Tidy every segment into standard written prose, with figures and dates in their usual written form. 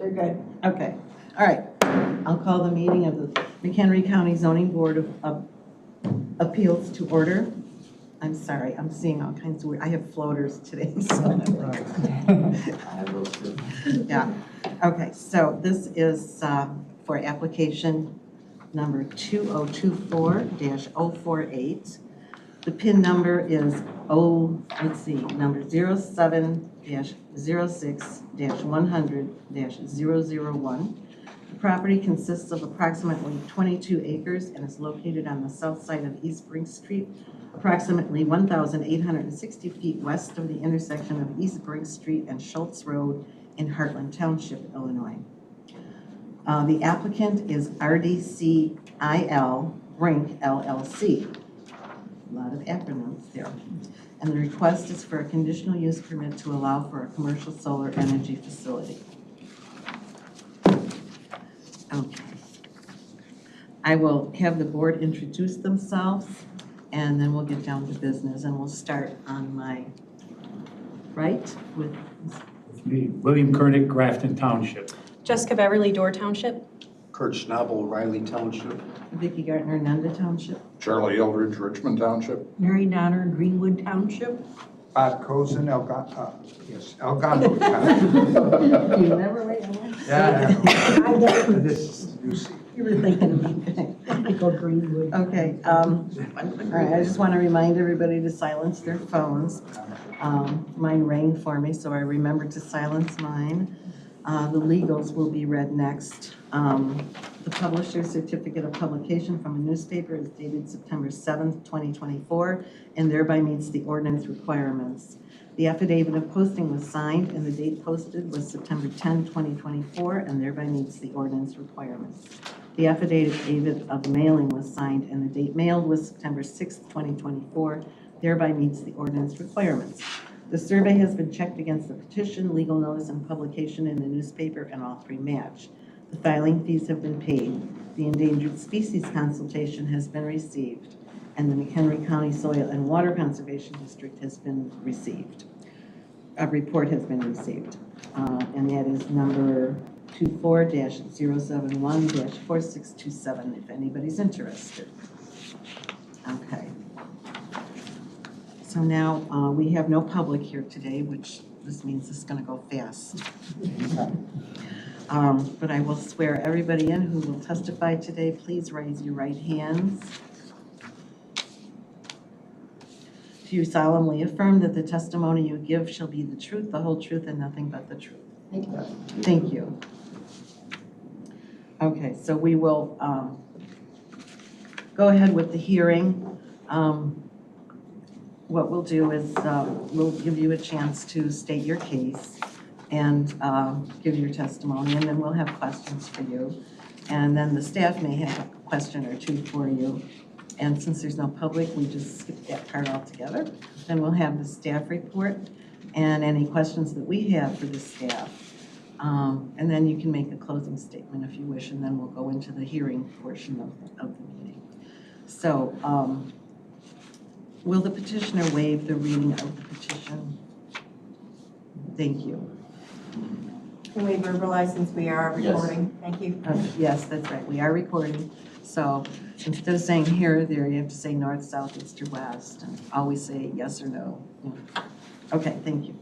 They're good. Okay, all right. I'll call the meeting of the McHenry County Zoning Board of Appeals to order. I'm sorry, I'm seeing all kinds of weird, I have floaters today, so. I have those too. Yeah, okay, so this is for application number 2024-048. The PIN number is number 07-06-100-001. The property consists of approximately 22 acres and is located on the south side of East Spring Street, approximately 1,860 feet west of the intersection of East Spring Street and Schultz Road in Heartland Township, Illinois. The applicant is RDCIL Brink LLC. A lot of acronyms there. And the request is for a conditional use permit to allow for a commercial solar energy facility. Okay. I will have the board introduce themselves, and then we'll get down to business, and we'll start on my right with Me, William Kernick, Grafton Township. Jessica Beverly, Door Township. Kurt Schnabel, Riley Township. Vicki Gartner, Nunda Township. Charlie Eldridge, Richmond Township. Mary Donner, Greenwood Township. Bob Cozen, Elgato Township. You never wait. Yeah, I guess this is new seat. You were thinking of me. I go Greenwood. Okay, all right, I just want to remind everybody to silence their phones. Mine rang for me, so I remembered to silence mine. The legals will be read next. The publisher's certificate of publication from a newspaper is dated September 7th, 2024, and thereby meets the ordinance requirements. The affidavit of posting was signed, and the date posted was September 10, 2024, and thereby meets the ordinance requirements. The affidavit of mailing was signed, and the date mailed was September 6th, 2024, thereby meets the ordinance requirements. The survey has been checked against the petition, legal notice, and publication in the newspaper, and all three match. The filing fees have been paid. The endangered species consultation has been received, and the McHenry County Soil and Water Conservation District has been received. A report has been received, and that is number 24-071-4627, if anybody's interested. Okay. So now we have no public here today, which this means it's going to go fast. But I will swear everybody in who will testify today. Please raise your right hands. Do you solemnly affirm that the testimony you give shall be the truth, the whole truth, and nothing but the truth? Thank you. Thank you. Okay, so we will go ahead with the hearing. What we'll do is we'll give you a chance to state your case and give your testimony, and then we'll have questions for you. And then the staff may have a question or two for you. And since there's no public, we just skip that part altogether. Then we'll have the staff report and any questions that we have for the staff. And then you can make a closing statement if you wish, and then we'll go into the hearing portion of the meeting. So, will the petitioner waive the reading of the petition? Thank you. Can we verbalize since we are Yes. recording? Thank you. Yes, that's right, we are recording. So instead of saying here or there, you have to say north, south, east, or west, and always say yes or no. Okay, thank you.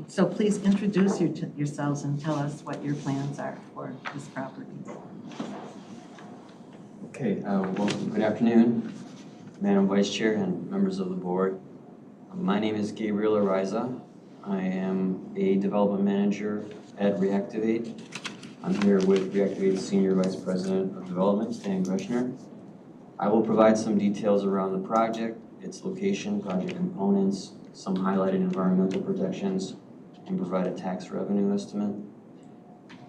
So please introduce yourselves and tell us what your plans are for this property. Okay, well, good afternoon, Madam Vice Chair and members of the board. My name is Gabriel Ariza. I am a development manager at Reactivate. I'm here with Reactivate's Senior Vice President of Development, Stan Greshner. I will provide some details around the project, its location, project components, some highlighted environmental protections, and provide a tax revenue estimate.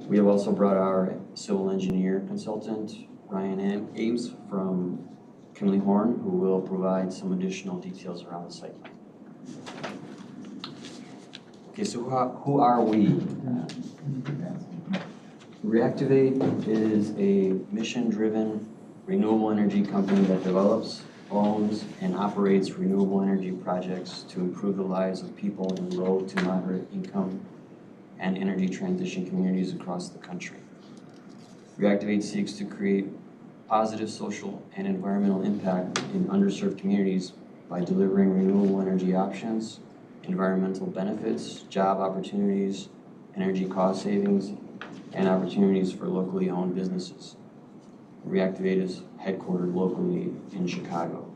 We have also brought our civil engineer consultant, Ryan Ames from Kimley Horn, who will provide some additional details around the site plan. Okay, so who are we? Reactivate is a mission-driven renewable energy company that develops, owns, and operates renewable energy projects to improve the lives of people in low to moderate income and energy transition communities across the country. Reactivate seeks to create positive social and environmental impact in underserved communities by delivering renewable energy options, environmental benefits, job opportunities, energy cost savings, and opportunities for locally owned businesses. Reactivate is headquartered locally in Chicago.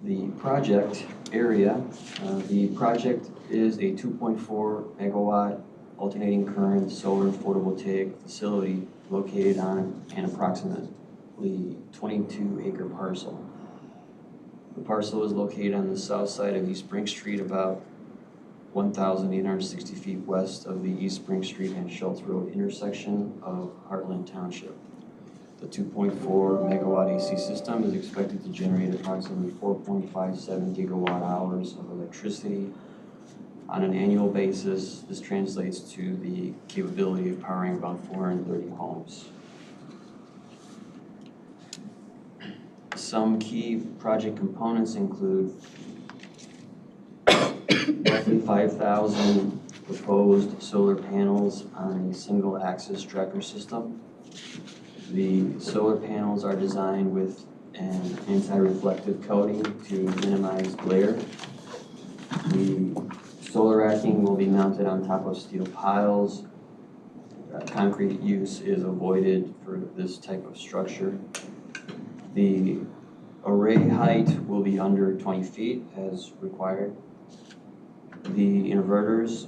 The project area, the project is a 2.4 megawatt alternating current solar photovoltaic facility located on an approximately 22-acre parcel. The parcel is located on the south side of East Spring Street, about 1,860 feet west of the East Spring Street and Schultz Road intersection of Heartland Township. The 2.4 megawatt AC system is expected to generate approximately 4.57 gigawatt hours of electricity on an annual basis. This translates to the capability of powering about 430 homes. Some key project components include roughly 5,000 proposed solar panels on a single axis tracker system. The solar panels are designed with an anti-reflective coating to minimize glare. The solar racking will be mounted on top of steel piles. Concrete use is avoided for this type of structure. The array height will be under 20 feet as required. The inverters,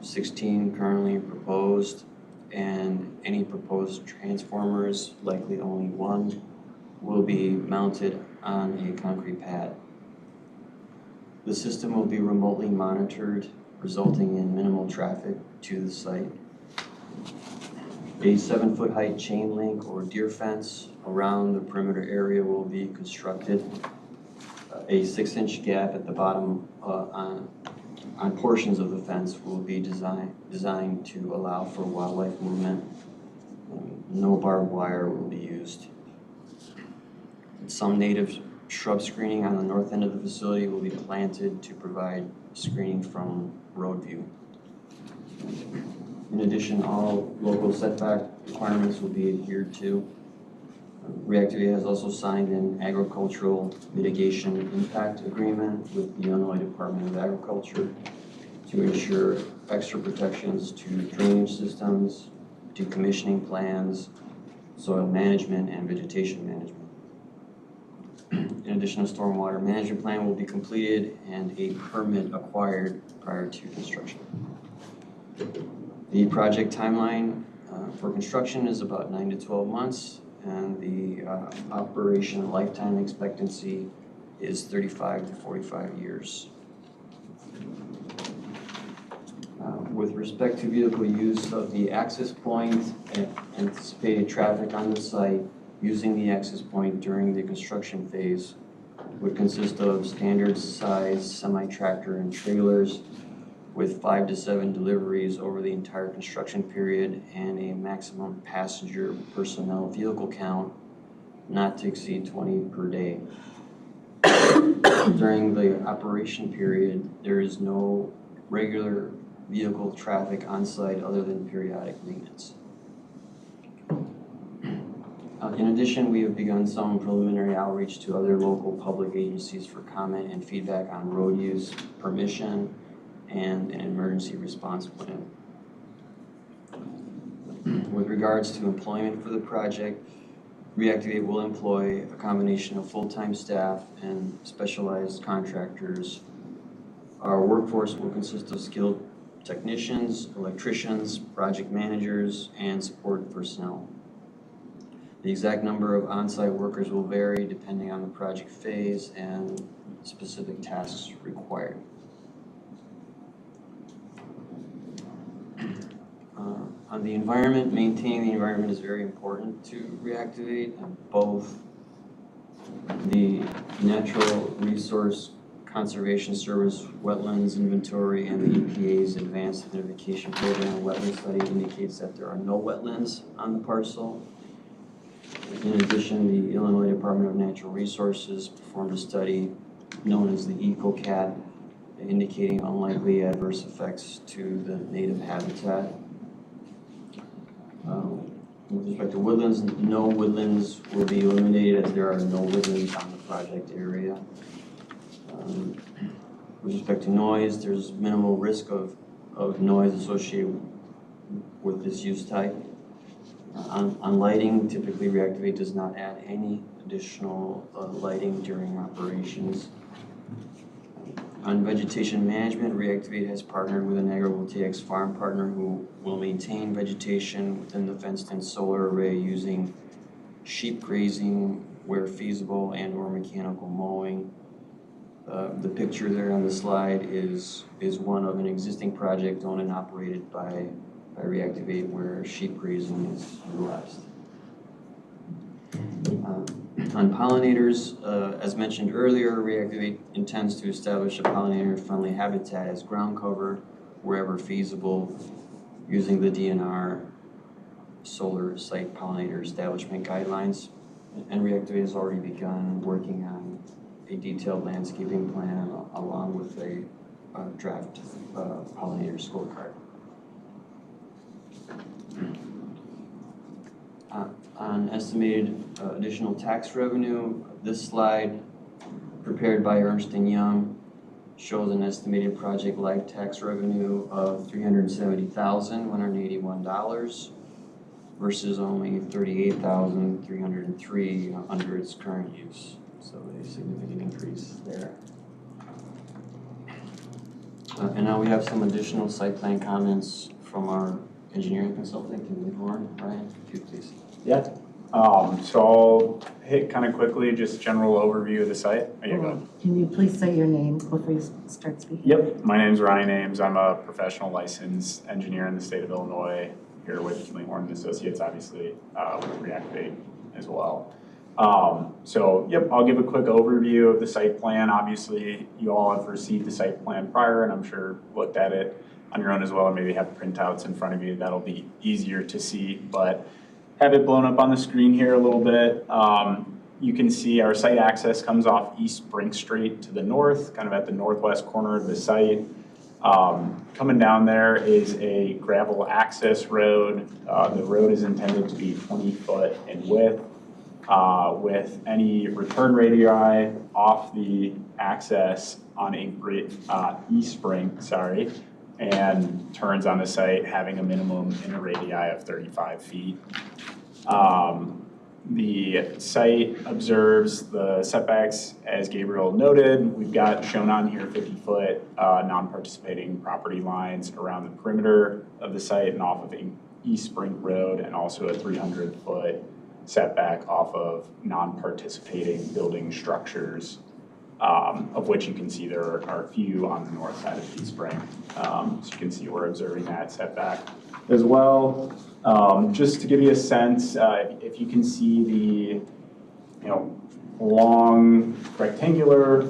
16 currently proposed, and any proposed transformers, likely only one, will be mounted on a concrete pad. The system will be remotely monitored, resulting in minimal traffic to the site. A 7-foot height chain link or deer fence around the perimeter area will be constructed. A 6-inch gap at the bottom on portions of the fence will be designed to allow for wildlife movement. No barbed wire will be used. Some native shrub screening on the north end of the facility will be planted to provide screening from road view. In addition, all local setback requirements will be adhered to. Reactivate has also signed an agricultural mitigation impact agreement with the Illinois Department of Agriculture to ensure extra protections to drainage systems, decommissioning plans, soil management, and vegetation management. In addition, a stormwater management plan will be completed and a permit acquired prior to construction. The project timeline for construction is about 9 to 12 months, and the operation lifetime expectancy is 35 to 45 years. With respect to vehicle use of the access point and anticipated traffic on the site, using the access point during the construction phase would consist of standard size semi-tractor and trailers with 5 to 7 deliveries over the entire construction period and a maximum passenger personnel vehicle count not to exceed 20 per day. During the operation period, there is no regular vehicle traffic on site other than periodic maintenance. In addition, we have begun some preliminary outreach to other local public agencies for comment and feedback on road use, permission, and an emergency response plan. With regards to employment for the project, Reactivate will employ a combination of full-time staff and specialized contractors. Our workforce will consist of skilled technicians, electricians, project managers, and support personnel. The exact number of on-site workers will vary depending on the project phase and specific tasks required. On the environment, maintaining the environment is very important to Reactivate, and both the Natural Resource Conservation Service wetlands inventory and the EPA's Advanced Identification Program wetland study indicates that there are no wetlands on the parcel. In addition, the Illinois Department of Natural Resources performed a study known as the EcoCat indicating unlikely adverse effects to the native habitat. With respect to woodlands, no woodlands will be eliminated as there are no woodlands on the project area. With respect to noise, there's minimal risk of noise associated with this use type. On lighting, typically Reactivate does not add any additional lighting during operations. On vegetation management, Reactivate has partnered with an agrivoltaics farm partner who will maintain vegetation within the fenced-in solar array using sheep grazing where feasible and or mechanical mowing. The picture there on the slide is one of an existing project owned and operated by Reactivate where sheep grazing is utilized. On pollinators, as mentioned earlier, Reactivate intends to establish a pollinator-friendly habitat as ground cover wherever feasible using the DNR solar site pollinator establishment guidelines. And Reactivate has already begun working on a detailed landscaping plan along with a draft pollinator scorecard. On estimated additional tax revenue, this slide prepared by Ernst & Young shows an estimated project life tax revenue of $370,181 versus only $38,303 under its current use. So a significant increase there. And now we have some additional site plan comments from our engineering consultant. Can we move on, Ryan? If you please. Yeah. So I'll hit kind of quickly, just general overview of the site. Oh, yeah, go ahead. Can you please say your name before you start speaking? Yep. My name's Ryan Ames. I'm a professional licensed engineer in the state of Illinois, here with Kinley-Horn & Associates, obviously, with Reactivate as well. So, yep, I'll give a quick overview of the site plan. Obviously, you all have received the site plan prior, and I'm sure looked at it on your own as well, or maybe have printouts in front of you. That'll be easier to see, but have it blown up on the screen here a little bit. You can see our site access comes off East Brink Street to the north, kind of at the northwest corner of the site. Coming down there is a gravel access road. The road is intended to be 20 foot in width, with any return radii off the access on East Brink, and turns on the site having a minimum inner radii of 35 feet. The site observes the setbacks, as Gabriel noted. We've got shown on here 50-foot non-participating property lines around the perimeter of the site and off of East Spring Road, and also a 300-foot setback off of non-participating building structures, of which you can see there are a few on the north side of East Spring. So you can see we're observing that setback as well. Just to give you a sense, if you can see the, long rectangular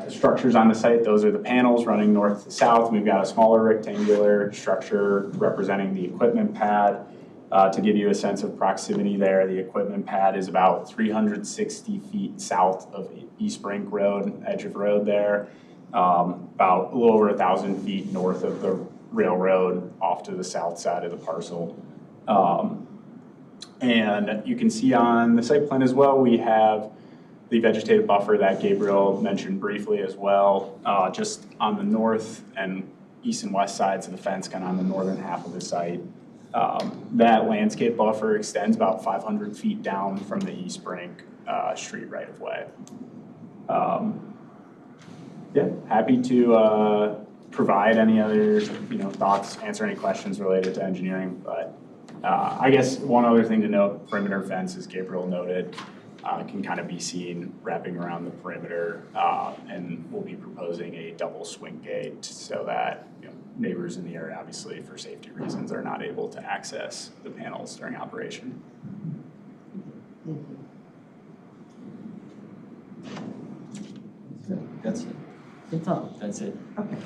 structures on the site, those are the panels running north to south. We've got a smaller rectangular structure representing the equipment pad. To give you a sense of proximity there, the equipment pad is about 360 feet south of East Brink Road, edge of road there, about a little over 1,000 feet north of the railroad off to the south side of the parcel. And you can see on the site plan as well, we have the vegetative buffer that Gabriel mentioned briefly as well, just on the north and east and west sides of the fence, kind of on the northern half of the site. That landscape buffer extends about 500 feet down from the East Brink street right of way. Yeah, happy to provide any other thoughts, answer any questions related to engineering, but I guess one other thing to note, perimeter fence, as Gabriel noted, can kind of be seen wrapping around the perimeter, and we'll be proposing a double swing gate so that neighbors in the area, obviously for safety reasons, are not able to access the panels during operation. That's it. That's all. That's it. Okay.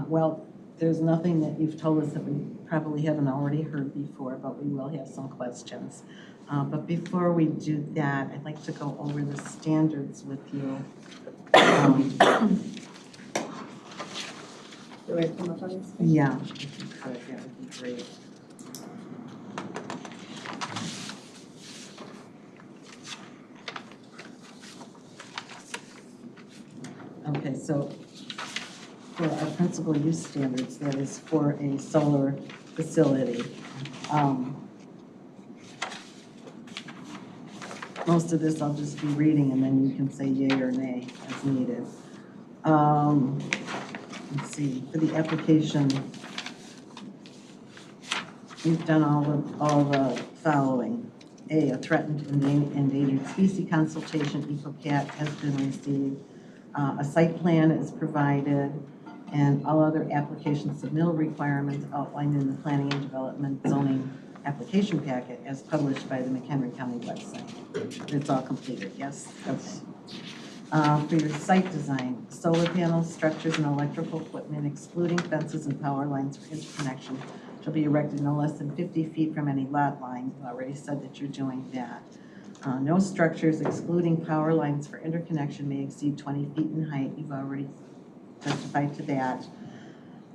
Well, there's nothing that you've told us that we probably haven't already heard before, but we will have some questions. But before we do that, I'd like to go over the standards with you. Um, Do I come up on this? Yeah, if you could, that would be great. Okay, so for our principal use standards, that is for a solar facility. Most of this I'll just be reading and then you can say yay or nay as needed. Let's see, for the application, we've done all the following. A threatened endangered species consultation, EcoCat, has been received. A site plan is provided, and all other application submittal requirements outlined in the planning and development zoning application packet as published by the McHenry County website. It's all completed, yes? Okay. For your site design, solar panels, structures, and electrical equipment excluding fences and power lines for interconnection shall be erected no less than 50 feet from any lot line. You already said that you're doing that. No structures excluding power lines for interconnection may exceed 20 feet in height. You've already testified to that.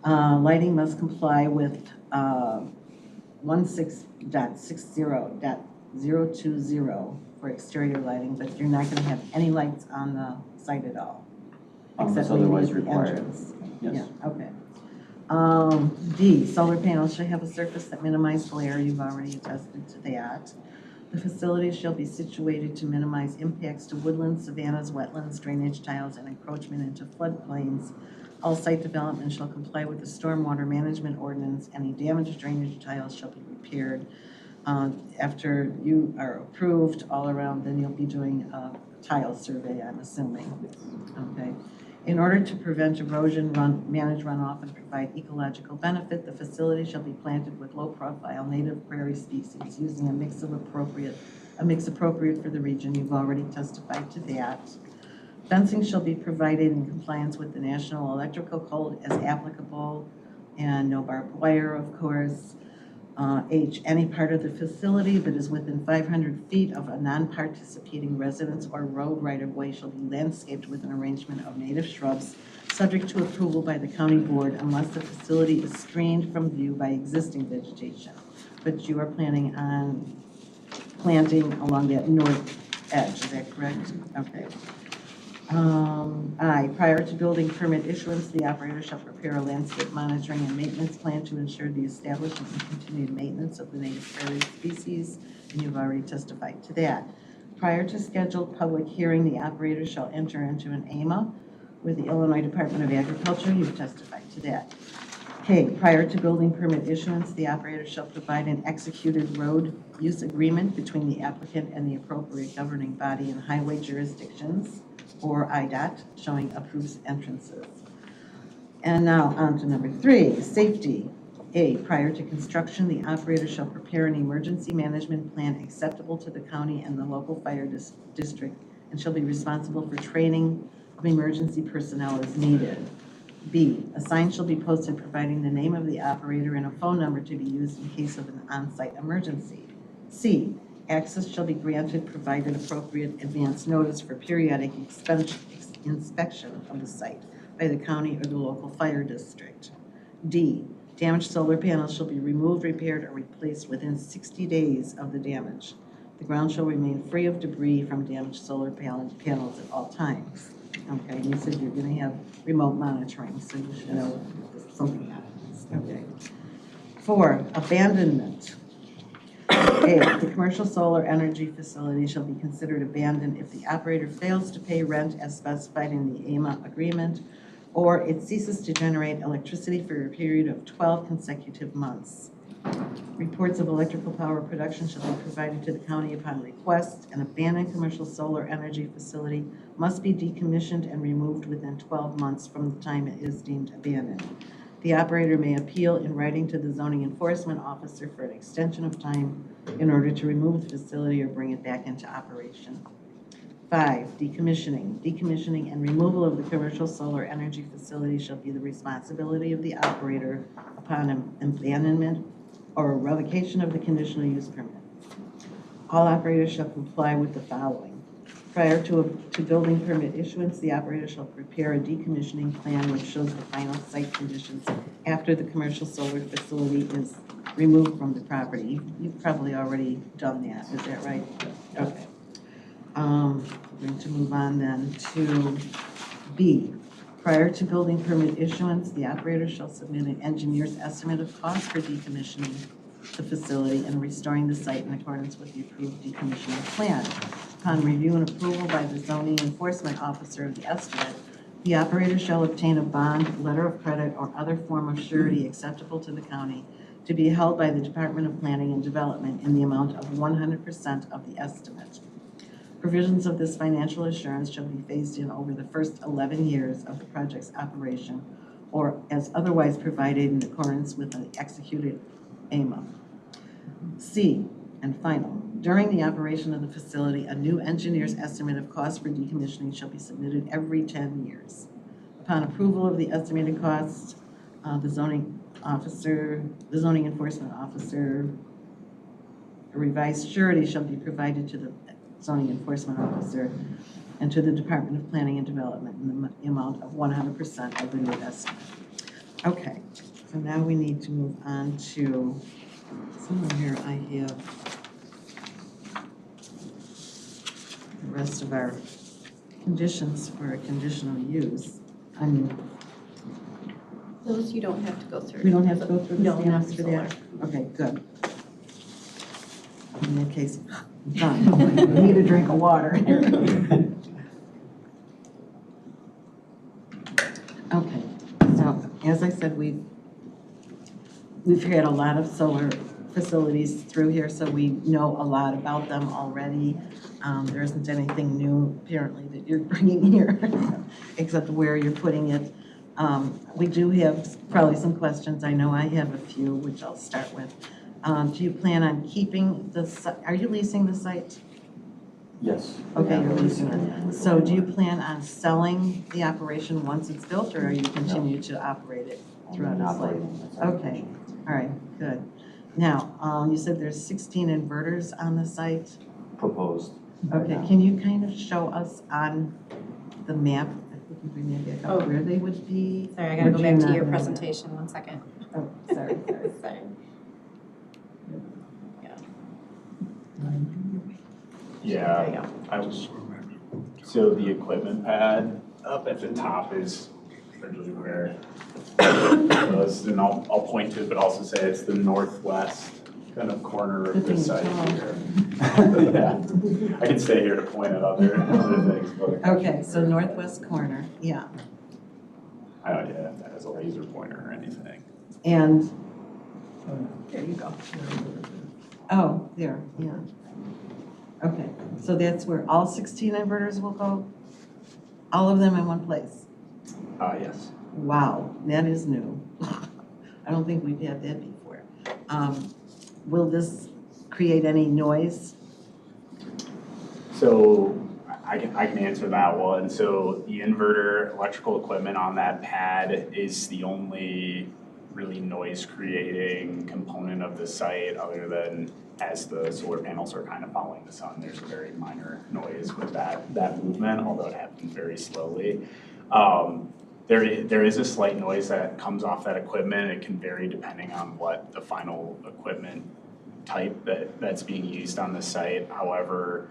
Lighting must comply with 16.60.020 for exterior lighting, but you're not going to have any lights on the site at all. Unless maybe otherwise at the required. entrance. Yes. Yeah, okay. D, solar panels should have a surface that minimizes glare. You've already attested to that. The facility shall be situated to minimize impacts to woodlands, savannas, wetlands, drainage tiles, and encroachment into floodplains. All site development shall comply with the stormwater management ordinance. Any damaged drainage tiles shall be repaired. After you are approved all around, then you'll be doing a tile survey, I'm assuming. Okay. In order to prevent erosion, manage runoff, and provide ecological benefit, the facility shall be planted with low-profile native prairie species using a mix appropriate for the region. You've already testified to that. Fencing shall be provided in compliance with the National Electrical Code as applicable, and no barbed wire, of course. H, any part of the facility that is within 500 feet of a non-participating residence or road right-of-way shall be landscaped with an arrangement of native shrubs, subject to approval by the county board unless the facility is screened from view by existing vegetation. But you are planning on planting along that north edge, is that correct? Okay. I, prior to building permit issuance, the operator shall prepare a landscape monitoring and maintenance plan to ensure the establishment and continued maintenance of the native prairie species, and you've already testified to that. Prior to scheduled public hearing, the operator shall enter into an AMA with the Illinois Department of Agriculture. You've testified to that. K, prior to building permit issuance, the operator shall provide an executed road use agreement between the applicant and the appropriate governing body in highway jurisdictions, or IDOT, showing approved entrances. And now on to number 3, safety. A, prior to construction, the operator shall prepare an emergency management plan acceptable to the county and the local fire district, and shall be responsible for training of emergency personnel as needed. B, a sign shall be posted providing the name of the operator and a phone number to be used in case of an on-site emergency. C, access shall be granted provided appropriate advance notice for periodic inspection of the site by the county or the local fire district. D, damaged solar panels shall be removed, repaired, or replaced within 60 days of the damage. The ground shall remain free of debris from damaged solar panels at all times. Okay, and you said you're going to have remote monitoring, so you should know if something happens. Okay. 4, abandonment. A, the commercial solar energy facility shall be considered abandoned if the operator fails to pay rent as specified in the AMA agreement, or it ceases to generate electricity for a period of 12 consecutive months. Reports of electrical power production shall be provided to the county upon request. An abandoned commercial solar energy facility must be decommissioned and removed within 12 months from the time it is deemed abandoned. The operator may appeal in writing to the zoning enforcement officer for an extension of time in order to remove the facility or bring it back into operation. 5, decommissioning. Decommissioning and removal of the commercial solar energy facility shall be the responsibility of the operator upon abandonment or revocation of the conditional use permit. All operators shall comply with the following. Prior to building permit issuance, the operator shall prepare a decommissioning plan which shows the final site conditions after the commercial solar facility is removed from the property. You've probably already done that, is that right? Okay. We're going to move on then to B. Prior to building permit issuance, the operator shall submit an engineer's estimate of cost for decommissioning the facility and restoring the site in accordance with the approved decommissioning plan. Upon review and approval by the zoning enforcement officer of the estimate, the operator shall obtain a bond, letter of credit, or other form of surety acceptable to the county to be held by the Department of Planning and Development in the amount of 100% of the estimate. Provisions of this financial assurance shall be phased in over the first 11 years of the project's operation or as otherwise provided in accordance with the executed AMA. C, and final, during the operation of the facility, a new engineer's estimate of cost for decommissioning shall be submitted every 10 years. Upon approval of the estimated costs, the zoning enforcement officer, a revised surety shall be provided to the zoning enforcement officer and to the Department of Planning and Development in the amount of 100% of the new estimate. Okay, so now we need to move on to, somewhere here I have the rest of our conditions for a conditional use. I mean, Those you don't have to go through. we don't have to go through the No, not steps for for that? Okay, good. In that case, I'm done. I need a drink of water. Okay, so as I said, we've had a lot of solar facilities through here, so we know a lot about them already. There isn't anything new apparently that you're bringing here, except where you're putting it. We do have probably some questions. I know I have a few, which I'll start with. Do you plan on keeping are you leasing the site? Yes. Okay, you're leasing it. So do you plan on selling the operation once it's built, or are you continue to operate it throughout its life? Okay, all right, good. Now, you said there's 16 inverters on the site. Proposed. Okay, can you kind of show us on the map, if we can bring that back up, where they would be? Sorry, I gotta Would go you back to not your know that? presentation, 1 second. Oh, sorry. Sorry. Yeah. There you go. I was, so the equipment pad up at the top is originally where it was, and I'll point to it, but also say it's the northwest kind of corner of the site here. Yeah, I can stay here to point at other things, but. Okay, so northwest corner, yeah. I don't know if that has a laser pointer or anything. And, There you go. oh, there, yeah. Okay, so that's where all 16 inverters will go? All of them in one place? Yes. Wow, that is new. I don't think we've had that before. Will this create any noise? So I can answer that one. So the inverter electrical equipment on that pad is the only really noise creating component of the site, other than as the solar panels are kind of following the sun, there's a very minor noise with that movement, although it happens very slowly. There is a slight noise that comes off that equipment. It can vary depending on what the final equipment type that's being used on the site. However,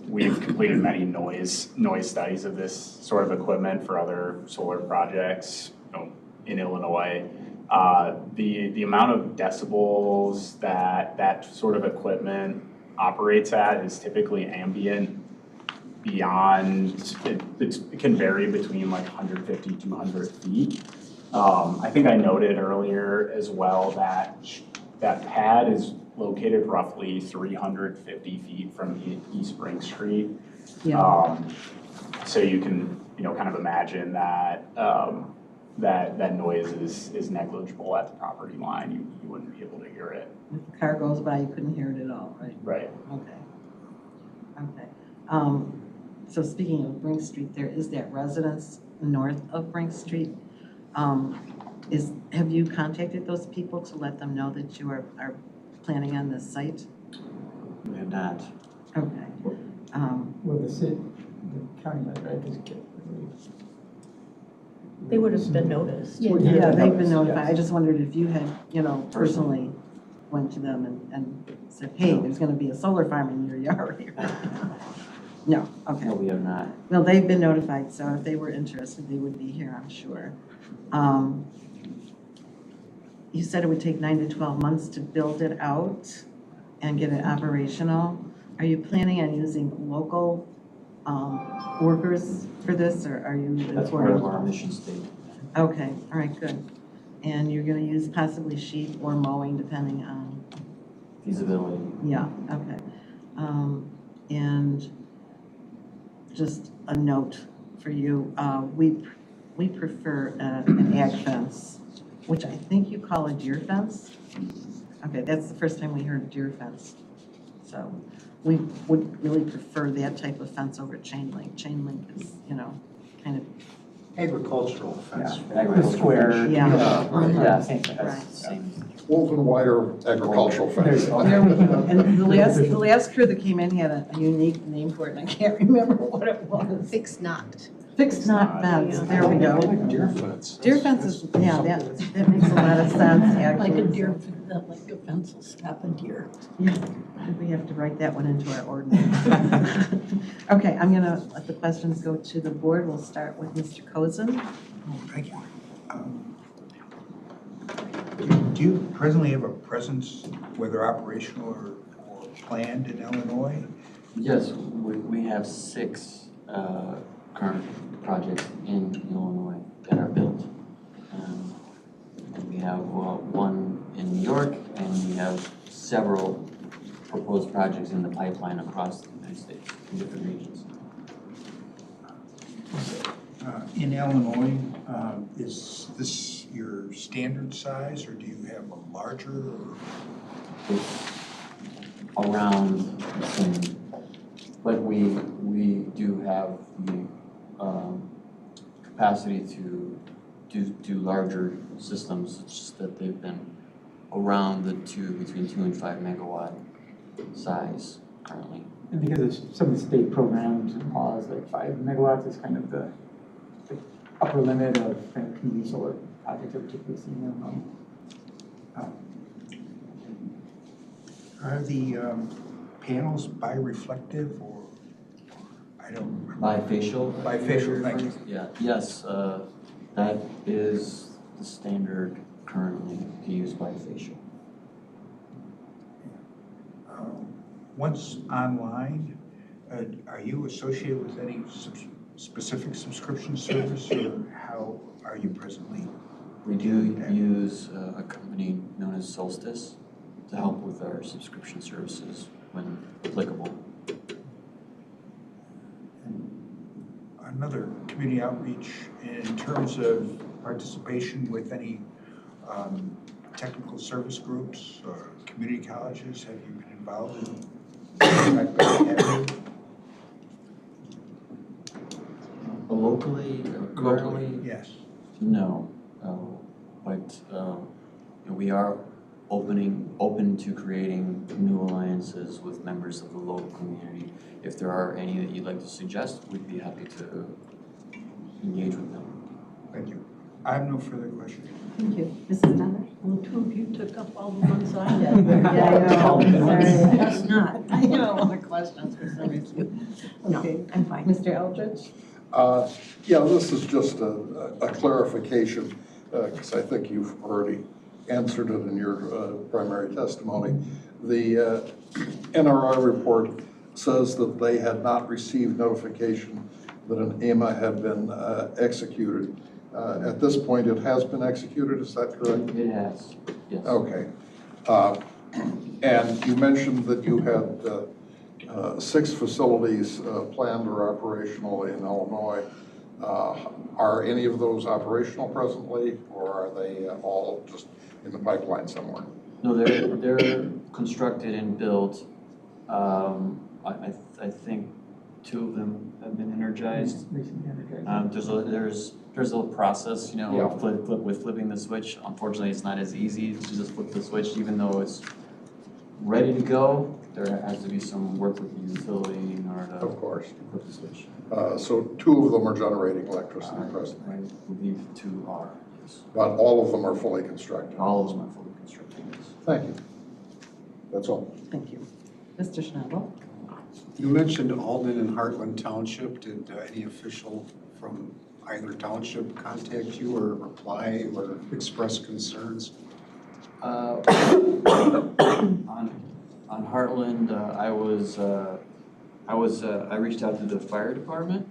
we've completed many noise studies of this sort of equipment for other solar projects, in Illinois. The amount of decibels that sort of equipment operates at is typically ambient. Beyond, it can vary between like 150 to 200 feet. I think I noted earlier as well that that pad is located roughly 350 feet from East Spring Street. Yeah. So you can, kind of imagine that that noise is negligible at the property line. You wouldn't be able to hear it. If the car goes by, you couldn't hear it at all, right? Right. Okay. So speaking of Brink Street, there is that residence north of Brink Street. Have you contacted those people to let them know that you are planning on this site? We have not. Okay. Well, the city, the county, right, doesn't get. They would have been noticed. Yeah, they've been notified. I just wondered if you had, personally went to them and said, hey, there's gonna be a solar farm in your yard here. No, okay. No, we have not. Well, they've been notified, so if they were interested, they would be here, I'm sure. You said it would take 9 to 12 months to build it out and get it operational. Are you planning on using local workers for this, or are you? That's part of our mission statement. Okay, all right, good. And you're gonna use possibly sheep or mowing, depending on, Feasibility. yeah, okay. And just a note for you, we prefer an ag fence, which I think you call a deer fence. Okay, that's the first time we heard deer fence. So we would really prefer that type of fence over chain link. Chain link is, kind of, Agricultural fence. The square. Yeah. Yes, Same. that's Right. the same. Woven wire agricultural fence. there we go. And the last crew that came in had a unique name for it, and I can't remember what it was. Fixed knot. Fixed knot fence, there we go. Deer fence. Deer fence is, yeah, that makes a lot of sense, actually. Like a deer, like a fence will stop a deer. Yeah, we have to write that one into our ordinance. Okay, I'm gonna let the questions go to the board. We'll start with Mr. Cozen. Oh, thank you. Do you presently have a presence, whether operational or planned in Illinois? Yes, we have 6 current projects in Illinois that are built. And we have one in New York, and we have several proposed projects in the pipeline across the United States in different regions. In Illinois, is this your standard size, or do you have a larger? Or? It's around the same, but we do have the capacity to do larger systems. It's just that they've been around between 2 and 5 megawatt size currently. And because of some of the state programs and laws, like 5 megawatts is kind of the upper limit of kind of community solar projects that we're typically seeing in Illinois. Are the panels bireflective or I don't remember. Bifacial? Bifacial, thank you. Yeah, yes, that is the standard currently to use bifacial. Once online, are you associated with any specific subscription service, or how are you presently? We do use a company known as Solstice to help with our subscription services when applicable. Another community outreach in terms of participation with any technical service groups or community colleges, have you been involved in? Locally, currently? Yes. No, but we are open to creating new alliances with members of the local community. If there are any that you'd like to suggest, we'd be happy to engage with them. Thank you. I have no further questions. Thank you. Mrs. Dunn? Well, 2 of you took up all the ones I had. Yeah, I know. Sorry. That's not. I know, other questions for some reason. No, Okay. I'm fine. Mr. Eldridge? Yeah, this is just a clarification, because I think you've already answered it in your primary testimony. The NRI report says that they had not received notification that an AMA had been executed. At this point, it has been executed, is that correct? It has, yes. Okay. And you mentioned that you had 6 facilities planned or operational in Illinois. Are any of those operational presently, or are they all just in the pipeline somewhere? No, they're constructed and built. I think 2 of them have been energized. Recently energized. There's a little process, Yeah. with flipping the switch. Unfortunately, it's not as easy to just flip the switch, even though it's ready to go. There has to be some work with the utility in order to Of course. flip the switch. So 2 of them are generating electricity presently, I believe 2 are, yes. but all of them are fully constructed. All of them are fully constructed, yes. Thank you. That's all. Thank you. Mr. Schnabel? You mentioned Alden and Heartland Township. Did any official from either township contact you or reply or express concerns? On Heartland, I reached out to the fire department.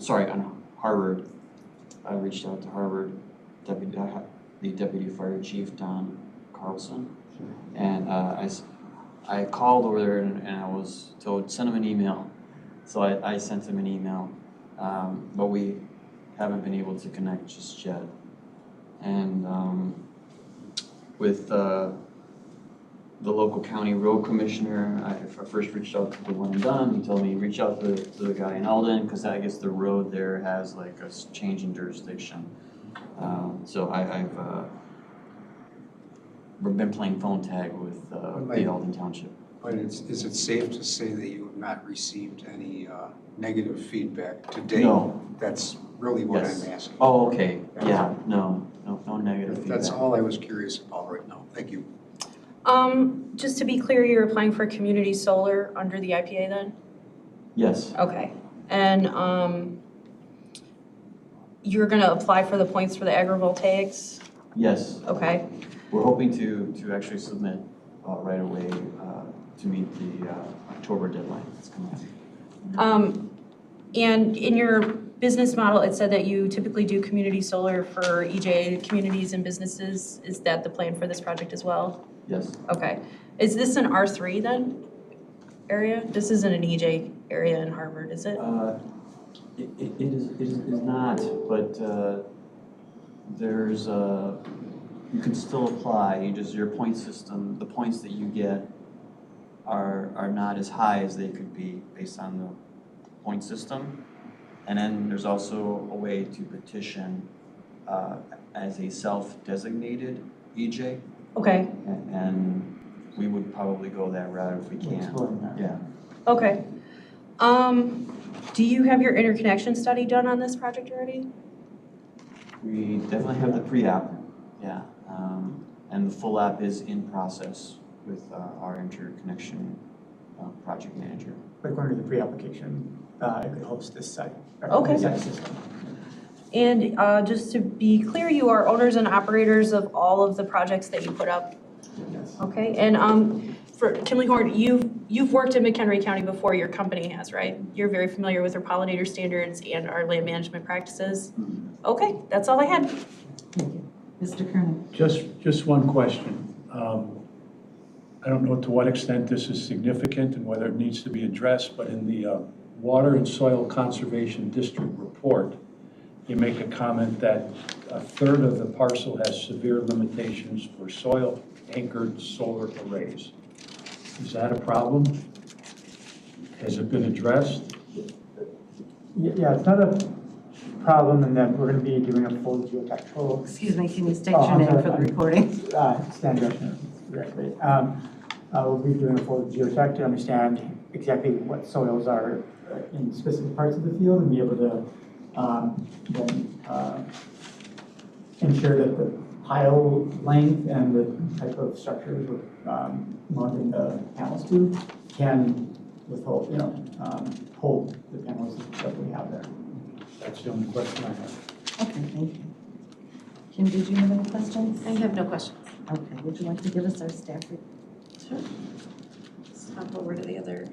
Sorry, on Harvard, I reached out to Harvard the deputy fire chief, Don Carlson. And I called over there and I was told, send him an email. So I sent him an email, but we haven't been able to connect just yet. And with the local county road commissioner, I first reached out to the one in Dunham. He told me reach out to the guy in Alden, because I guess the road there has like a change in jurisdiction. So I've been playing phone tag with the Alden Township. But is it safe to say that you have not received any negative feedback to date? No. That's really what Yes. I'm asking. Oh, okay. Yeah, no negative feedback. That's all I was curious about right now. Thank you. Just to be clear, you're applying for community solar under the IPA then? Yes, Okay. And you're gonna apply for the points for the agrivoltaics? yes. Okay. We're hoping to actually submit right away to meet the October deadline that's coming up. And in your business model, it said that you typically do community solar for EJ communities and businesses. Is that the plan for this project as well? Yes. Okay. Is this an R3 then, area? This isn't an EJ area in Harvard, is it? It is not, but there's you can still apply. Your point system, the points that you get are not as high as they could be based on the point system. And then there's also a way to petition as a self-designated EJ. Okay, And we would probably go that route if we can. Exploring that. Yeah. okay. Do you have your interconnection study done on this project already? We definitely have the pre-app, yeah. And the full app is in process with our interconnection project manager. But according to the pre-application, it could host this site. or Okay. this site system. And just to be clear, you are owners and operators of all of the projects that you put up? Yes. Okay, and for Kimley Horn, you've worked in McHenry County before, your company has, right? You're very familiar with our pollinator standards and our land management practices? Okay, that's all I had. Thank you. Mr. Kernan? Just one question. I don't know to what extent this is significant and whether it needs to be addressed, but in the Water and Soil Conservation District report, you make a comment that a third of the parcel has severe limitations for soil anchored solar arrays. Is that a problem? Has it been addressed? Yeah, it's not a problem in that we're going to be doing a full geotechnical. Excuse me, can you state Oh, your I'm name sorry. for the recording? Stan Gresham, directly. We'll be doing a full geotech to understand exactly what soils are in specific parts of the field and be able to then ensure that the pile length and the type of structures we're mounting the panels to can withhold, hold the panels that we have there. That's the only question I have. Okay, thank you. Kim, did you have any questions? I have no questions. Okay, would you like to give us our staff report? Sure. Let's hop over to the other.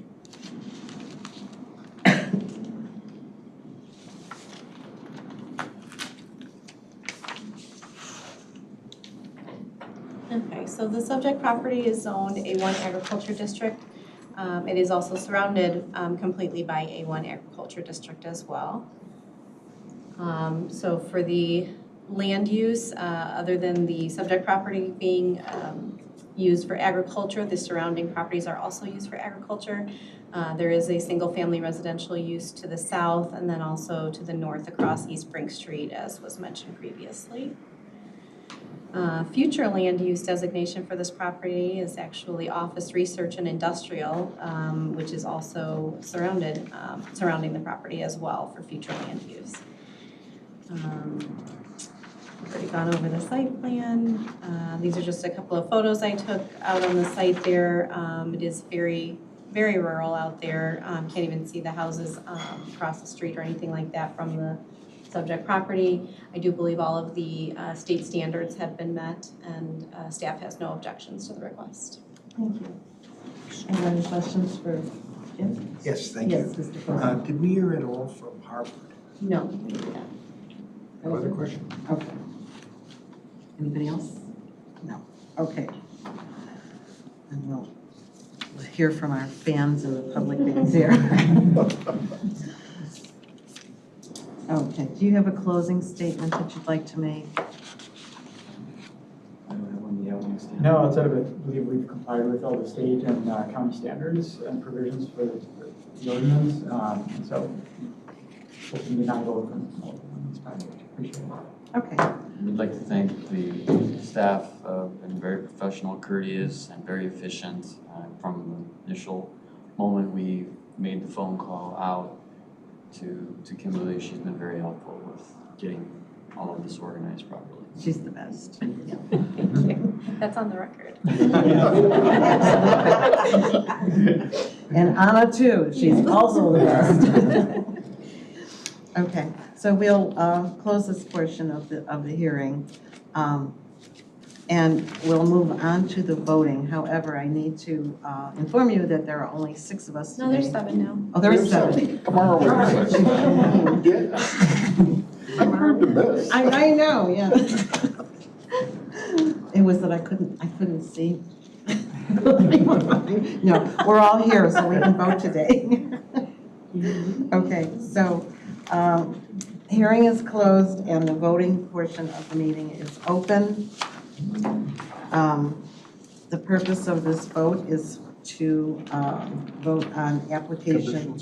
Okay, so the subject property is zoned A1 Agriculture District. It is also surrounded completely by A1 Agriculture District as well. So for the land use, other than the subject property being used for agriculture, the surrounding properties are also used for agriculture. There is a single-family residential use to the south and then also to the north across East Brink Street, as was mentioned previously. Future land use designation for this property is actually office, research, and industrial, which is also surrounding the property as well for future land use. I've already gone over the site plan. These are just a couple of photos I took out on the site there. It is very, very rural out there. Can't even see the houses across the street or anything like that from the subject property. I do believe all of the state standards have been met, and staff has no objections to the request. Thank you. Any questions for Jim? Yes, thank you. Yes, Mr. President. Did we hear at all from Harvard? No. No other question? Okay. Anybody else? No. Okay. And we'll hear from our fans in the public that's here. Okay, do you have a closing statement that you'd like to make? I don't have one yet. No, outside of it, I believe we've complied with all the state and county standards and provisions for the ordinance. So hoping to not go from all of this project. Appreciate it. Okay, We'd like to thank the staff, been very professional, courteous, and very efficient. From the initial moment we made the phone call out to Kimberly, she's been very helpful with getting all of this organized properly. she's the best. That's on the record. And Anna too, she's also the best. Okay, so we'll close this portion of the hearing. And we'll move on to the voting. However, I need to inform you that there are only 6 of us today. No, there's 7 now. Oh, there's 7. Tomorrow we're I'm hard to miss. I know, yeah. It was that I couldn't see. No, we're all here, so we can vote today. Okay, so hearing is closed and the voting portion of the meeting is open. The purpose of this vote is to vote on application.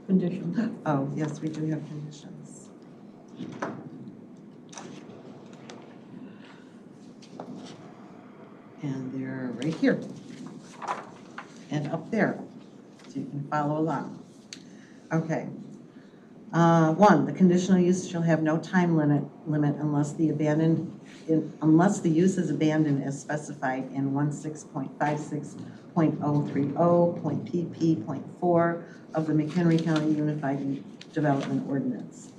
Conditions. Oh, yes, we do have conditions. And they're right here and up there, so you can follow along. Okay. 1, the conditional use shall have no time limit unless the use is abandoned as specified in 16.56.030.pp.4 of the McHenry County Unified Development Ordinance.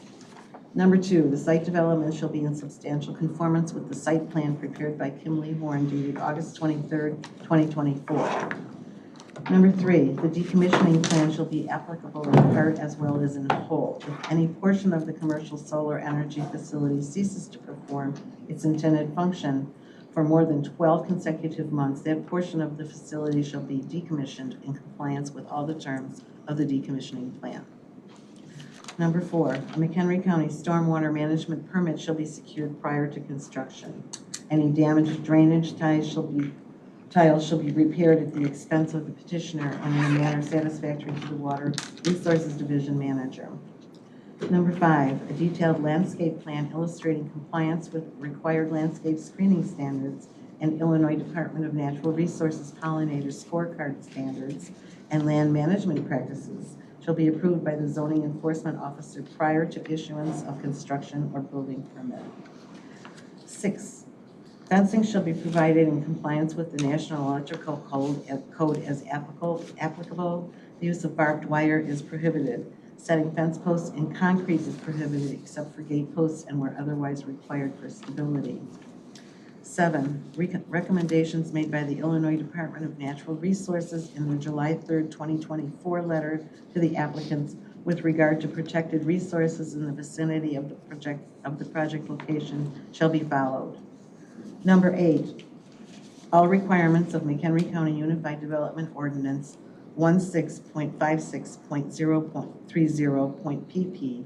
Number 2, the site development shall be in substantial conformance with the site plan prepared by Kimberly Horn dated August 23rd, 2024. Number 3, the decommissioning plan shall be applicable in part as well as in whole. If any portion of the commercial solar energy facility ceases to perform its intended function for more than 12 consecutive months, that portion of the facility shall be decommissioned in compliance with all the terms of the decommissioning plan. Number 4, a McHenry County stormwater management permit shall be secured prior to construction. Any damaged drainage tiles shall be repaired at the expense of the petitioner and in a manner satisfactory to the Water Resources Division manager. Number 5, a detailed landscape plan illustrating compliance with required landscape screening standards and Illinois Department of Natural Resources pollinator scorecard standards and land management practices shall be approved by the zoning enforcement officer prior to issuance of construction or building permit. 6, fencing shall be provided in compliance with the National Electrical Code as applicable. The use of barbed wire is prohibited. Setting fence posts in concrete is prohibited except for gate posts and where otherwise required for stability. 7, recommendations made by the Illinois Department of Natural Resources in the July 3rd, 2024 letter to the applicants with regard to protected resources in the vicinity of the project location shall be followed. Number 8, all requirements of McHenry County Unified Development Ordinance 16.56.030.pp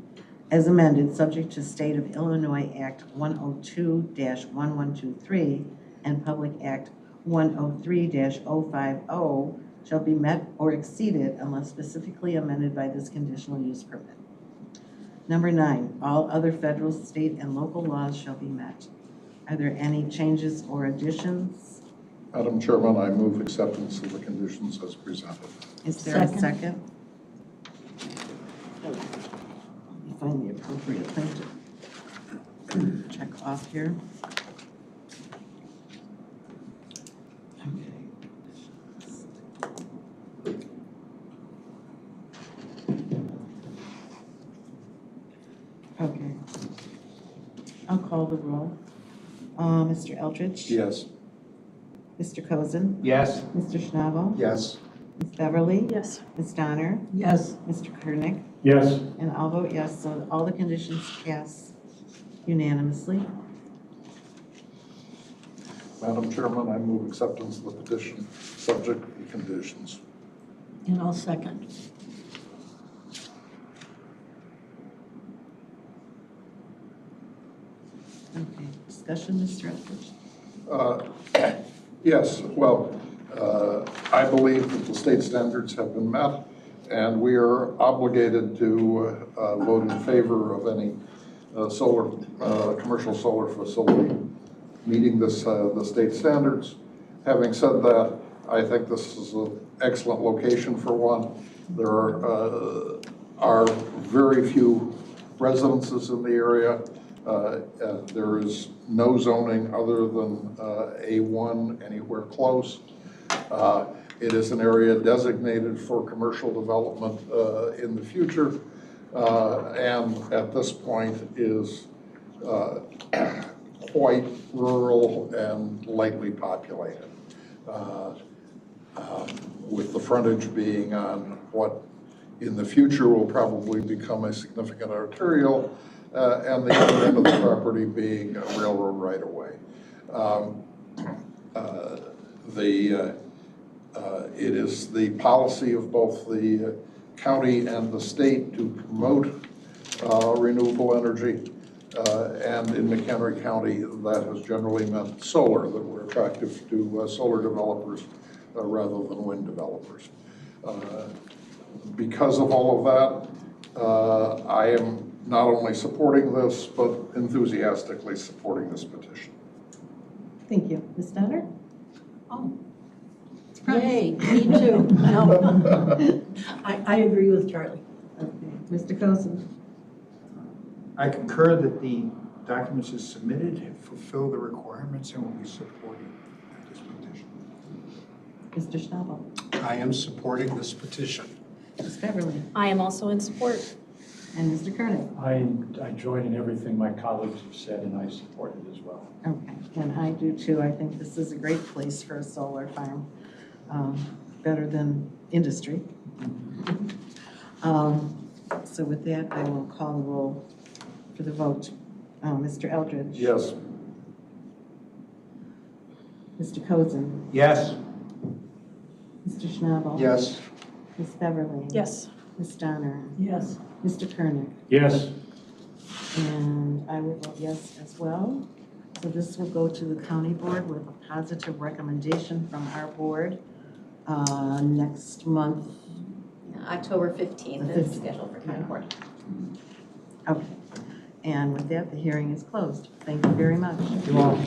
as amended, subject to State of Illinois Act 102-1123 and Public Act 103-050 shall be met or exceeded unless specifically amended by this conditional use permit. Number 9, all other federal, state, and local laws shall be met. Are there any changes or additions? Madam Chairman, I move acceptance of the conditions as presented. Is there a Second. second? Let me find the appropriate thing to check off here. Okay. I'll call the roll. Mr. Eldridge? Yes. Mr. Cozen? Yes. Mr. Schnabel? Yes. Ms. Beverly? Yes. Ms. Donner? Yes. Mr. Kernick? Yes. And I'll vote yes, so all the conditions pass unanimously. Madam Chairman, I move acceptance of the petition, subject to the conditions. And I'll second. Okay, discussion, Mr. Eldridge? Yes, well, I believe that the state standards have been met, and we are obligated to vote in favor of any commercial solar facility meeting the state standards. Having said that, I think this is an excellent location for one. There are very few residences in the area. There is no zoning other than A1 anywhere close. It is an area designated for commercial development in the future, and at this point is quite rural and lightly populated, with the frontage being on what in the future will probably become a significant arterial, and the other end of the property being a railroad right-of-way. It is the policy of both the county and the state to promote renewable energy, and in McHenry County, that has generally meant solar, that we're attractive to solar developers rather than wind developers. Because of all of that, I am not only supporting this, but enthusiastically supporting this petition. Thank you. Ms. Donner? Oh. Yay, me too. No. I agree with Charlie. Okay. Mr. Cozen? I concur that the documents as submitted fulfill the requirements and will be supporting this petition. Mr. Schnabel? I am supporting this petition. Ms. Beverly? I am also in support. And Mr. Kernick? I join in everything my colleagues have said, and I support it as well. Okay, and I do too. I think this is a great place for a solar farm, better than industry. So with that, I will call the roll for the vote. Mr. Eldridge? Yes. Mr. Cozen? Yes. Mr. Schnabel? Yes. Ms. Beverly? Yes. Ms. Donner? Yes. Mr. Kernick? Yes. And I will vote yes as well. So this will go to the county board with a positive recommendation from our board next month. October 15th The is 15th. scheduled for county board. Okay. And with that, the hearing is closed. Thank you very much. You all.